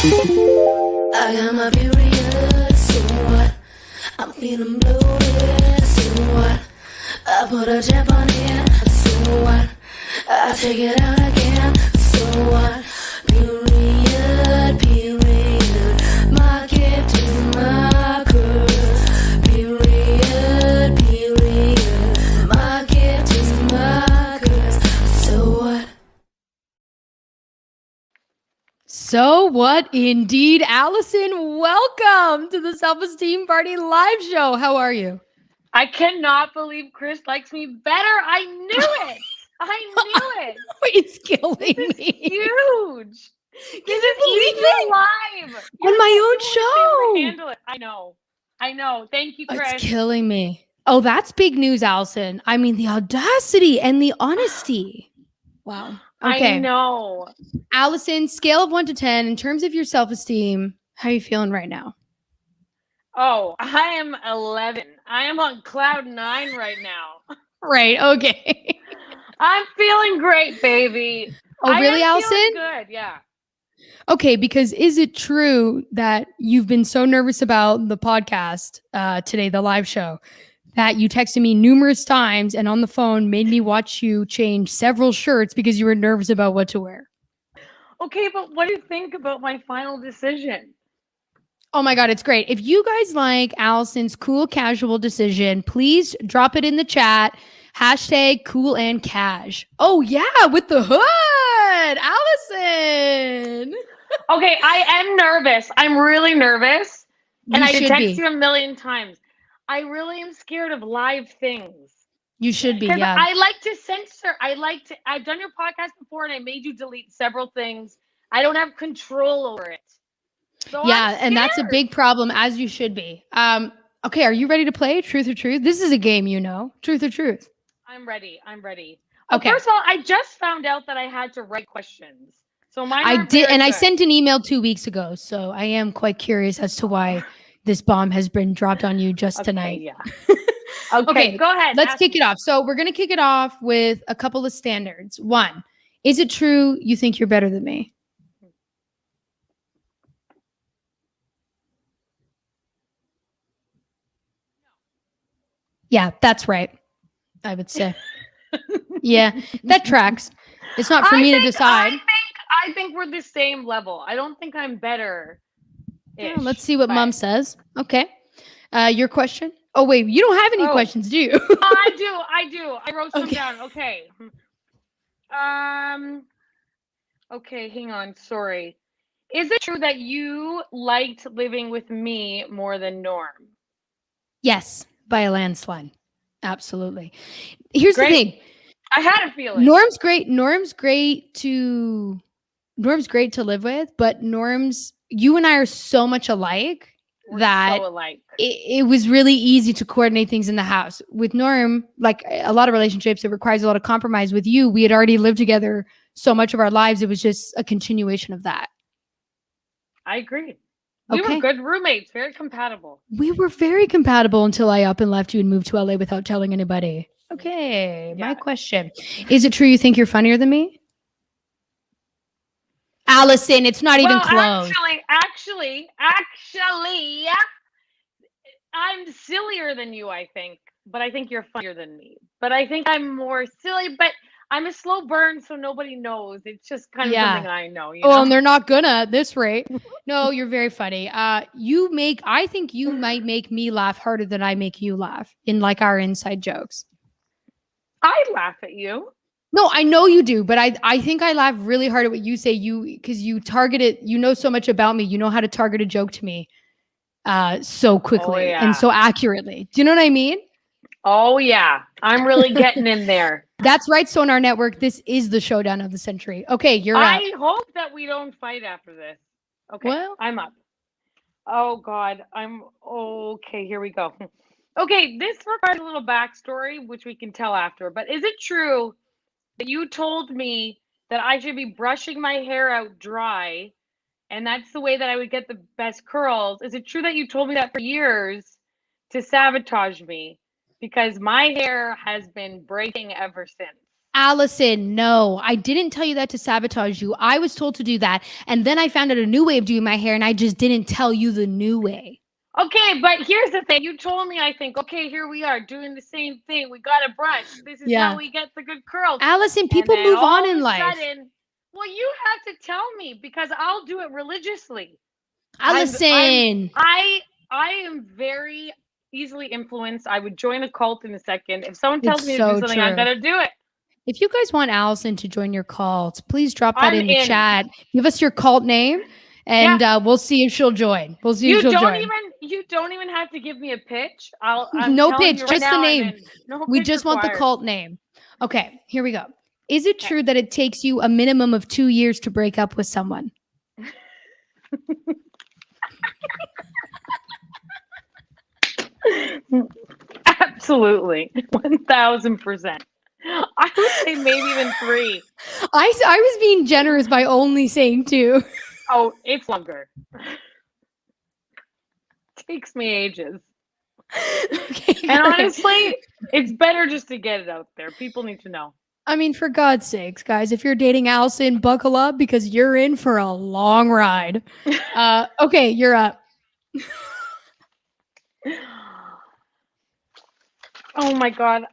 I got my period, so what? I'm feeling bloated, so what? I put a jab on it, so what? I take it out again, so what? Period, period. My gift is my curse. Period, period. My gift is my curse. So what? So what indeed, Allison? Welcome to the Self Esteem Party live show. How are you? I cannot believe Chris likes me better. I knew it. I knew it. It's killing This is me. huge. Can you believe Eating it? live On my own You show. wouldn't be able to handle it. I know. I know. Thank you, Chris. It's killing me. Oh, that's big news, Allison. I mean, the audacity and the honesty. Wow. Okay. I know. Allison, scale of 1 to 10 in terms of your self-esteem. How are you feeling right now? Oh, I am 11. I am on cloud 9 right now. Right. Okay. I'm feeling great, baby. Oh, really, I am Allison? feeling good. Yeah. Okay, because is it true that you've been so nervous about the podcast today, the live show, that you texted me numerous times and on the phone made me watch you change several shirts because you were nervous about what to wear? Okay, but what do you think about my final decision? Oh my God, it's great. If you guys like Allison's cool casual decision, please drop it in the chat. Hashtag cool and cash. Oh yeah, with the hood, Allison. Okay, I am nervous. I'm really nervous. And I should text be. you a million times. I really am scared of live things. You should be, Because yeah. I like to censor. I've done your podcast before and I made you delete several things. I don't have control over it. So Yeah, I'm and that's a scared. big problem, as you should be. Okay, are you ready to play Truth or Truth? This is a game, you know. Truth or Truth. I'm ready. I'm ready. Okay. First of all, I just found out that I had to write questions. So mine I aren't did, very and I good. sent an email 2 weeks ago, so I am quite curious as to why this bomb has been dropped on you just tonight. Yeah. Okay, go ahead. Let's ask kick me. it off. So we're gonna kick it off with a couple of standards. 1, is it true you think you're better than me? Yeah, that's right. I would say. Yeah, that tracks. It's not for me to decide. I think we're the same level. I don't think I'm better. Yeah, let's see what Mom says. Okay. Your question? Oh, wait, you don't have any questions, do you? I do. I wrote some Okay. down. Okay. Okay, hang on. Sorry. Is it true that you liked living with me more than Norm? Yes, by a landslide. Absolutely. Here's Great. the thing. I had a feeling. Norm's great to live with, but you and I are so much alike We're that so alike. it was really easy to coordinate things in the house. With Norm, like a lot of relationships, it requires a lot of compromise. With you, we had already lived together so much of our lives. It was just a continuation of that. I agree. We Okay. were good roommates, very compatible. We were very compatible until I up and left you and moved to LA without telling anybody. Okay, my Yeah. question. Is it true you think you're funnier than me? Allison, it's not even close. Actually, I'm sillier than you, I think. But I think you're funnier than me. But I think I'm more silly. But I'm a slow burn, so nobody knows. It's just kind of something I know. You Oh, know? and they're not gonna at this rate. No, you're very funny. I think you might make me laugh harder than I make you laugh in like our inside jokes. I laugh at you. No, I know you do, but I think I laugh really hard at what you say. Because you target it. You know so much about me. You know how to target a joke to me so quickly yeah. and so accurately. Do you know what I mean? Oh yeah, I'm really getting in there. That's right, Sonar Network. This is the showdown of the century. Okay, you're up. I hope that we don't fight after this. Okay, Well- I'm up. Oh God, I'm okay. Here we go. Okay, this requires a little backstory, which we can tell after. But is it true that you told me that I should be brushing my hair out dry, and that's the way that I would get the best curls? Is it true that you told me that for years to sabotage me? Because my hair has been breaking ever since. Allison, no, I didn't tell you that to sabotage you. I was told to do that. And then I found out a new way of doing my hair, and I just didn't tell you the new way. Okay, but here's the thing. You told me, I think, okay, here we are doing the same thing. We got a brush. This is how we get the good curls. Allison, And people then move all on of in a life. sudden, well, you have to tell me because I'll do it religiously. Allison. I am very easily influenced. I would join a cult in a second. If someone tells It's me to so do something, I'm true. gonna do it. If you guys want Allison to join your cult, please drop that I'm in the in. chat. Give us your cult name, and we'll see if she'll join. We'll see if You she'll don't join. you don't even have to give me a pitch. I'm No telling pitch, you just right the now, name. I'm in. No We pitch just want the required. cult name. Okay, here we go. Is it true that it takes you a minimum of 2 years to break up with someone? Absolutely, 1000%. I would say maybe even 3. I was being generous by only saying 2. Oh, it's longer. Takes me ages. Okay, And great. honestly, it's better just to get it out there. People need to know. I mean, for God's sakes, guys, if you're dating Allison, buckle up because you're in for a long ride. Okay, you're up. Oh my God,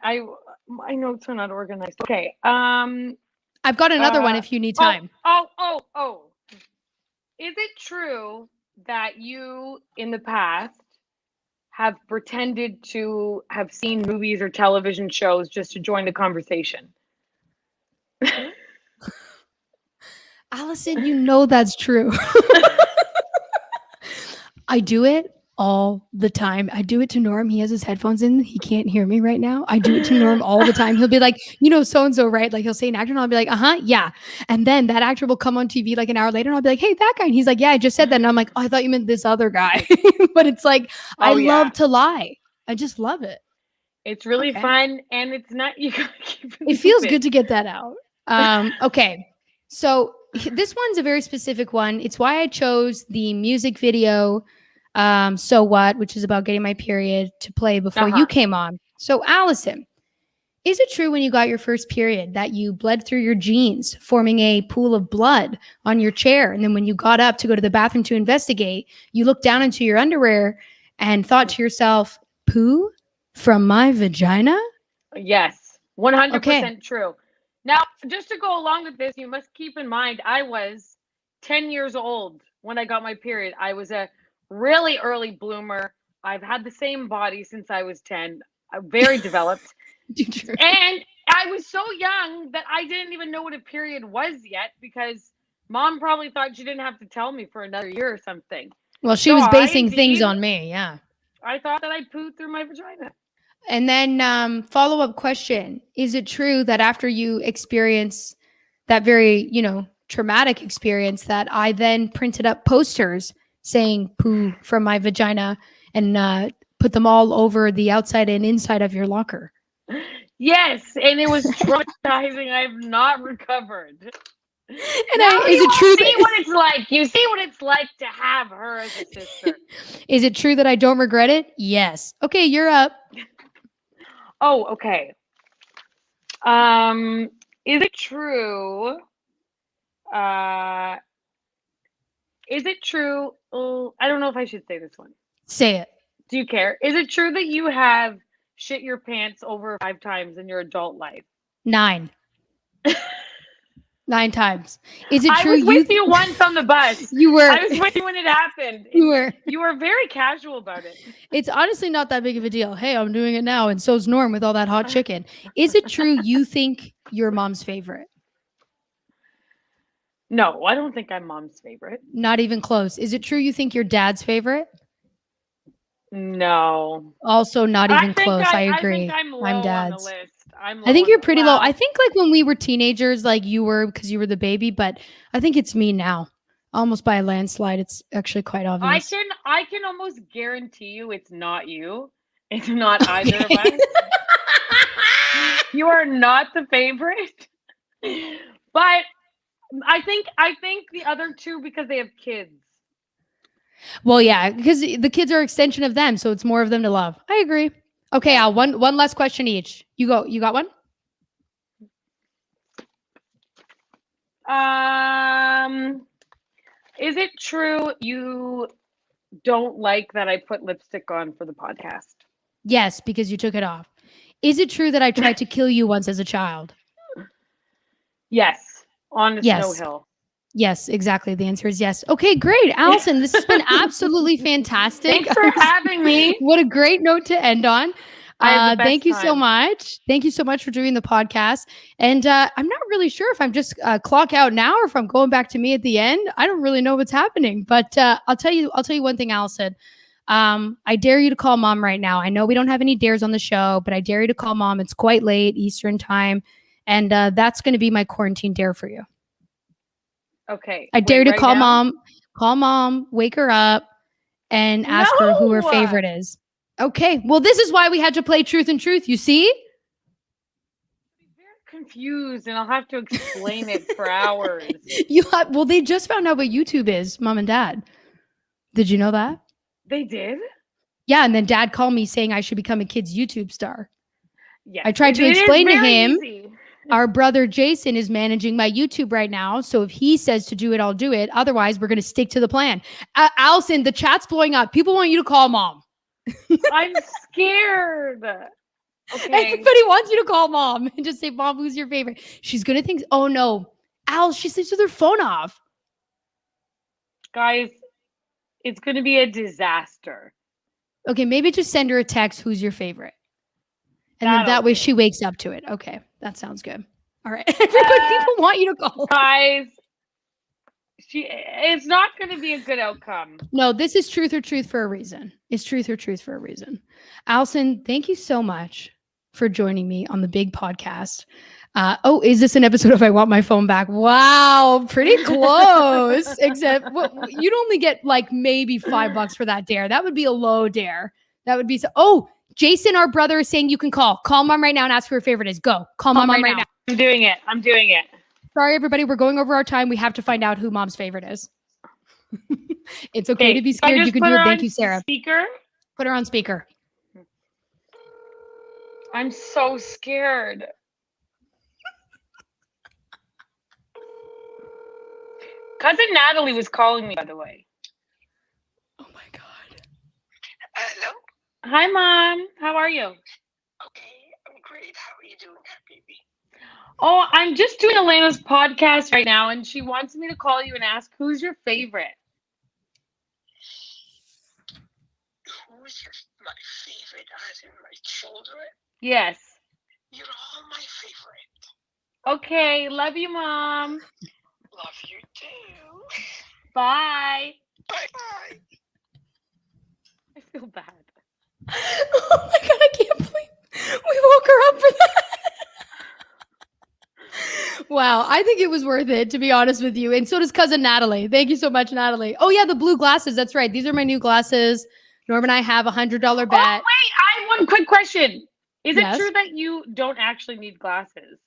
my notes are not organized. Okay. I've got another one if you need time. Oh. Is it true that you in the past have pretended to have seen movies or television shows just to join the conversation? Allison, you know that's true. I do it all the time. I do it to Norm. He has his headphones in. He can't hear me right now. I do it to Norm all the time. He'll be like, you know, so-and-so, right? Like he'll say an actor and I'll be like, yeah. And then that actor will come on TV like an hour later and I'll be like, hey, that guy. And he's like, yeah, I just said that. And I'm like, oh, I thought you meant this other guy. But it's like, I love to lie. I just love it. It's really fun and it's not, you gotta keep it feels good to get that out. Okay. So this one's a very specific one. It's why I chose the music video, So What, which is about getting my period, to play before you came on. So Allison, is it true when you got your first period that you bled through your jeans, forming a pool of blood on your chair? And then when you got up to go to the bathroom to investigate, you looked down into your underwear and thought to yourself, poo from my vagina? Yes, 100% true. Now, just to go along with this, you must keep in mind, I was 10 years old when I got my period. I was a really early bloomer. I've had the same body since I was 10, very developed. And I was so young that I didn't even know what a period was yet because mom probably thought she didn't have to tell me for another year or something. Well, she was basing things on me, yeah. I thought that I pooed through my vagina. And then follow-up question. Is it true that after you experience that very, traumatic experience that I then printed up posters saying poo from my vagina and put them all over the outside and inside of your locker? Yes, and it was traumatizing. I've not recovered. And is it true see what it's like? You see what it's like to have her as a sister. Is it true that I don't regret it? Yes. Okay, you're up. Oh, okay. Is it true? Is it true? Oh, I don't know if I should say this one. Say it. Do you care? Is it true that you have shit your pants over 5 times in your adult life? 9. 9 times. Is it true? I was with you once on the bus. You were. I was with you when it happened. You were. You were very casual about it. It's honestly not that big of a deal. Hey, I'm doing it now, and so's Norm with all that hot chicken. Is it true you think you're mom's favorite? No, I don't think I'm mom's favorite. Not even close. Is it true you think you're dad's favorite? No. Also not even close. I I agree. think I'm low I'm on the dad's. list. I think low you're on the- pretty low. well, I think like when we were teenagers, like you were because you were the baby, but I think it's me now. Almost by a landslide. It's actually quite obvious. I can almost guarantee you it's not you. It's not either of us. You are not the favorite. But I think the other two because they have kids. Well, yeah, because the kids are extension of them, so it's more of them to love. I agree. Okay, Al, one last question each. You go. You got one? Is it true you don't like that I put lipstick on for the podcast? Yes, because you took it off. Is it true that I tried to kill you once as a child? Yes, on a Yes. snow hill. Yes, exactly. The answer is yes. Okay, great. Allison, this has been absolutely fantastic. Thanks for having me. What a great note to end on. I had the best Thank you so time. much. Thank you so much for doing the podcast. And I'm not really sure if I'm just clock out now or if I'm going back to me at the end. I don't really know what's happening, but I'll tell you one thing, Allison. I dare you to call mom right now. I know we don't have any dares on the show, but I dare you to call mom. It's quite late Eastern time. And that's going to be my quarantine dare for you. Okay. I dare you to right call now? mom, wake her up and ask her who her No! favorite is. Okay. Well, this is why we had to play Truth and Truth. You see? I'm very confused and I'll have to explain it for hours. Well, they just found out what YouTube is, mom and dad. Did you know that? They did? Yeah. And then dad called me saying I should become a kid's YouTube star. Yeah. I tried to It is explain to very him. easy. Our brother Jason is managing my YouTube right now. So if he says to do it, I'll do it. Otherwise, we're going to stick to the plan. Allison, the chat's blowing up. People want you to call mom. I'm scared. Okay. Everybody wants you to call mom and just say, Mom, who's your favorite? She's going to think, oh no, Al, she sleeps with her phone off. Guys, it's going to be a disaster. Okay, maybe just send her a text, who's your favorite? And then That'll that way do. she wakes up to it. Okay, that sounds good. All right. People want you to call. Guys, it's not going to be a good outcome. No, this is truth or truth for a reason. It's truth or truth for a reason. Allison, thank you so much for joining me on the big podcast. Is this an episode of I Want My Phone Back? Wow, pretty close. Except you'd only get like maybe $5 for that dare. That would be a low dare. That would be Jason, our brother, is saying you can call. Call mom right now and ask who her favorite is. Go. Call mom right now. I'm doing it. Sorry, everybody. We're going over our time. We have to find out who mom's favorite is. It's okay to be So I scared. just You can put do it. her Thank on you, Sarah. Speaker. Put her on speaker. I'm so scared. Cousin Natalie was calling me, by the way. Oh my God. Hello? Hi, Mom. How are you? Okay, I'm great. How are you doing, baby? Oh, I'm just doing Alana's podcast right now, and she wants me to call you and ask who's your favorite. Who's my favorite as in my children? Yes. You're all my favorite. Okay. Love you, Mom. Love you too. Bye. Bye. I feel bad. Oh my God, I can't believe we woke her up for that. Wow, I think it was worth it, to be honest with you. And so does cousin Natalie. Thank you so much, Natalie. Oh yeah, the blue glasses. That's right. These are my new glasses. Norm and I have $100 bet. Oh, wait. I have one quick question. Is Yes? it true that you don't actually need glasses?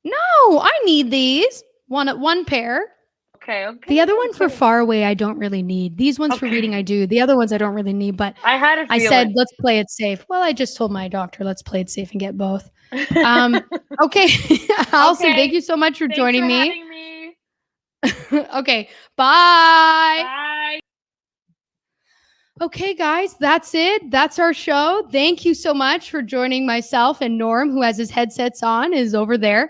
No, I need these. One pair. Okay. The other one for okay. far away, I don't really need. These ones for Okay. reading, I do. The other ones I don't really need, but I had a feeling. I said, let's play it safe. Well, I just told my doctor, let's play it safe and get both. Okay. Allison, Okay. thank you so much for Thanks joining for me. having me. Okay. Bye. Bye. Okay, guys, that's it. That's our show. Thank you so much for joining myself and Norm, who has his headsets on, is over there.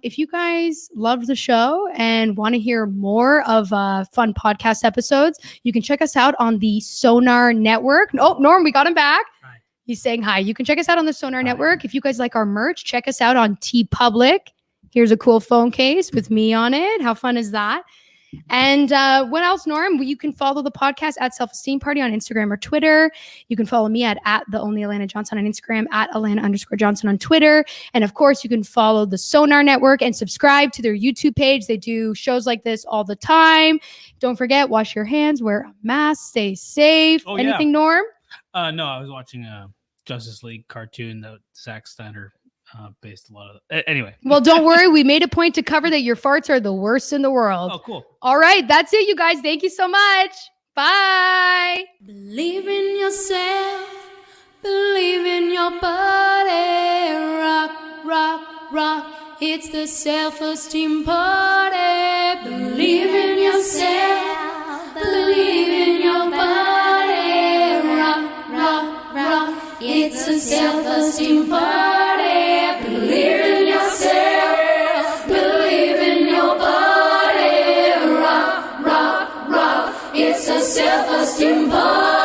If you guys loved the show and want to hear more of fun podcast episodes, you can check us out on the Sonar Network. Oh, Norm, we got him back. Hi. He's saying hi. You can check us out on the Sonar Network. If you guys like our merch, check us out on TeePublic. Here's a cool phone case with me on it. How fun is that? And what else, Norm? Well, you can follow the podcast at Self Esteem Party on Instagram or Twitter. You can follow me at the only Alana Johnston on Instagram, at Alana_Johnston on Twitter. And of course, you can follow the Sonar Network and subscribe to their YouTube page. They do shows like this all the time. Don't forget, wash your hands, wear a mask, stay safe. Oh, Anything, Norm? No, I was watching a Justice League cartoon that Zack Snyder based a lot of. Anyway. Well, don't worry. We made a point to cover that your farts are the worst in the world. Oh, cool. All right. That's it, you guys. Thank you so much. Bye. Believe in yourself, believe in your body. Rock, rock, rock. It's the self-esteem party. Believe in yourself, believe in your body. Rock, rock, rock. It's a self-esteem party. Believe in yourself, believe in your body. Rock, rock, rock. It's a self-esteem party.